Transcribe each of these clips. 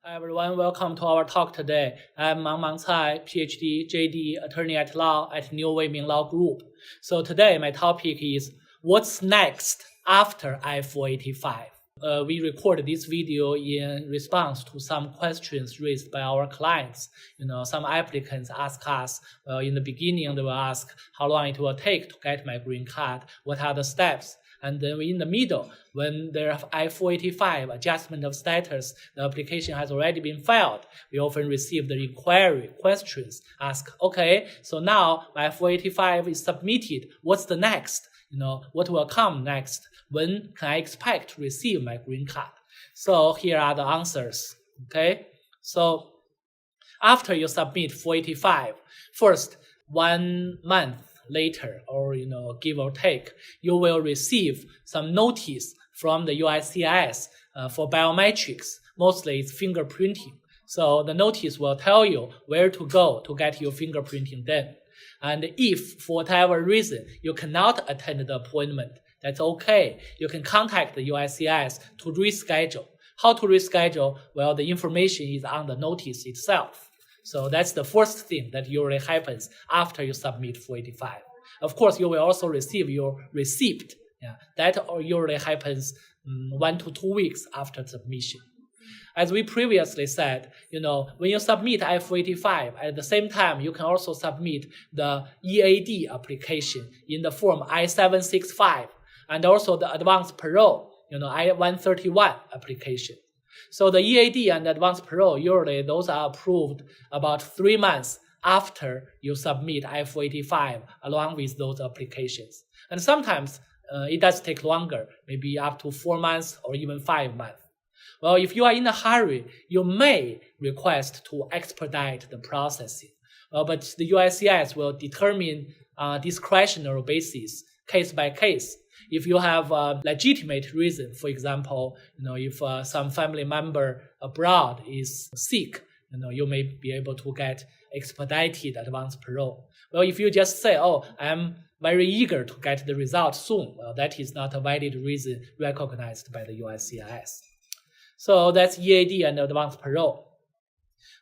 Hi everyone, welcome to our talk today. I'm Mang Cai, PhD, JD, attorney at law at New Weiming Law Group. So today my topic is what's next after I-485. We recorded this video in response to some questions raised by our clients. Some applicants ask us, in the beginning they will ask how long it will take to get my green card, what are the steps? And then in the middle, when there I-485 adjustment of status, the application has already been filed, we often receive the inquiry questions, ask, okay, so now my I-485 is submitted, what's the next? What will come next? When can I expect to receive my green card? So here are the answers, okay? So after you submit 485, first 1 month later, or give or take, you will receive some notice from the USCIS for biometrics. Mostly it's fingerprinting. So the notice will tell you where to go to get your fingerprinting done. And if for whatever reason you cannot attend the appointment, that's okay. You can contact the USCIS to reschedule. How to reschedule? Well, the information is on the notice itself. So that's the first thing that usually happens after you submit 485. Of course, you will also receive your receipt. That usually happens 1 to 2 weeks after submission. As we previously said, when you submit I-485, at the same time, you can also submit the EAD application in the form I-765 and also the advanced parole, I-131 application. So the EAD and advanced parole, usually those are approved about 3 months after you submit I-485 along with those applications. And sometimes it does take longer, maybe up to 4 months or even 5 months. Well, if you are in a hurry, you may request to expedite the processing. But the USCIS will determine discretionary basis, case by case. If you have a legitimate reason, for example, if some family member abroad is sick, you may be able to get expedited advanced parole. Well, if you just say, I'm very eager to get the result soon, well, that is not a valid reason recognized by the USCIS. So that's EAD and advanced parole.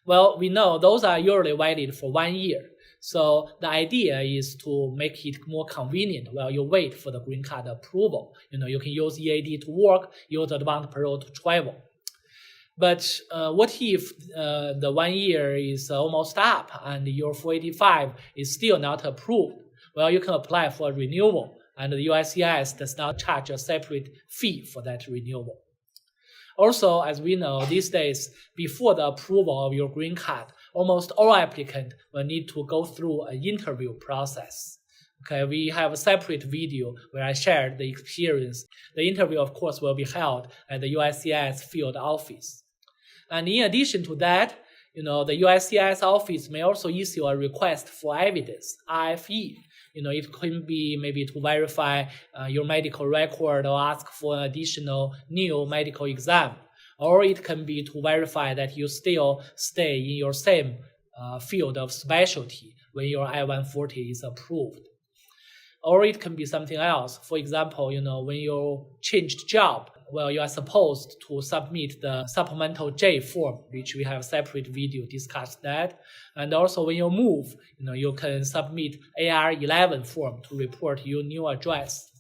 Well, we know those are usually valid for 1 year. So the idea is to make it more convenient while you wait for the green card approval. You can use EAD to work, use advanced parole to travel. But what if the 1 year is almost up and your 485 is still not approved? Well, you can apply for a renewal, and the USCIS does not charge a separate fee for that renewal. Also, as we know, these days, before the approval of your green card, almost all applicants will need to go through an interview process. Okay, we have a separate video where I shared the experience. The interview, of course, will be held at the USCIS field office. And in addition to that, the USCIS office may also issue a request for evidence, RFE. It could be maybe to verify your medical record or ask for an additional new medical exam. Or it can be to verify that you still stay in your same field of specialty when your I-140 is approved. Or it can be something else. For example, when you changed job, well, you are supposed to submit the supplemental J form, which we have a separate video discuss that. And also when you move, you can submit AR11 form to report your new address.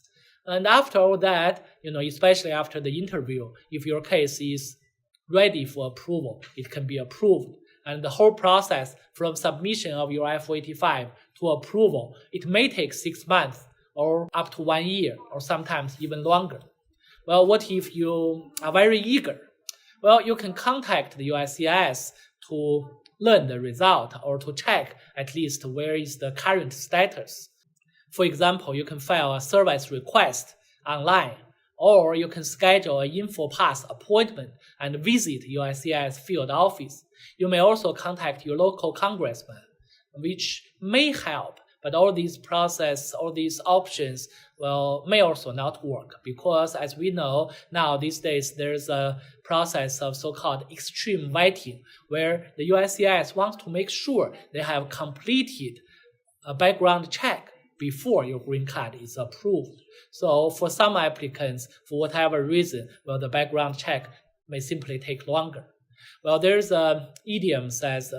And after all that, especially after the interview, if your case is ready for approval, it can be approved. And the whole process from submission of your I-485 to approval, it may take 6 months or up to 1 year or sometimes even longer. Well, what if you are very eager? Well, you can contact the USCIS to learn the result or to check at least where is the current status. For example, you can file a service request online, or you can schedule an InfoPass appointment and visit USCIS field office. You may also contact your local congressman, which may help. But all these options, may also not work because, as we know, now these days there's a process of so-called extreme vetting where the USCIS wants to make sure they have completed a background check before your green card is approved. So for some applicants, for whatever reason, the background check may simply take longer. Well, there's a idiom says,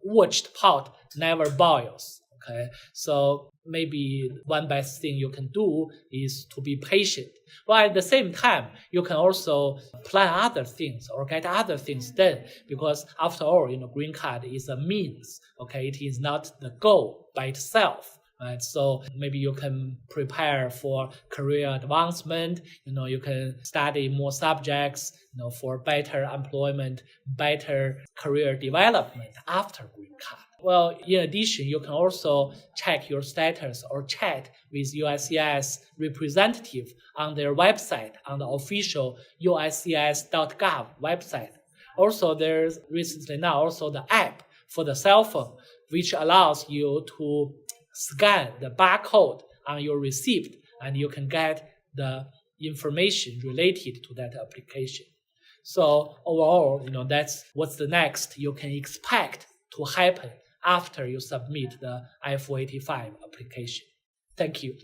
watched pot never boils. Okay, so maybe one best thing you can do is to be patient. But at the same time, you can also plan other things or get other things done, because after all, green card is a means. Okay, it is not the goal by itself. Right, so maybe you can prepare for career advancement. You can study more subjects. For better employment, better career development after green card. Well, in addition, you can also check your status or chat with USCIS representative on their website, on the official uscis.gov website. Also, there's recently now also the app for the cell phone, which allows you to scan the barcode on your receipt, and you can get the information related to that application. So overall, that's what's the next you can expect to happen after you submit the I-485 application. Thank you.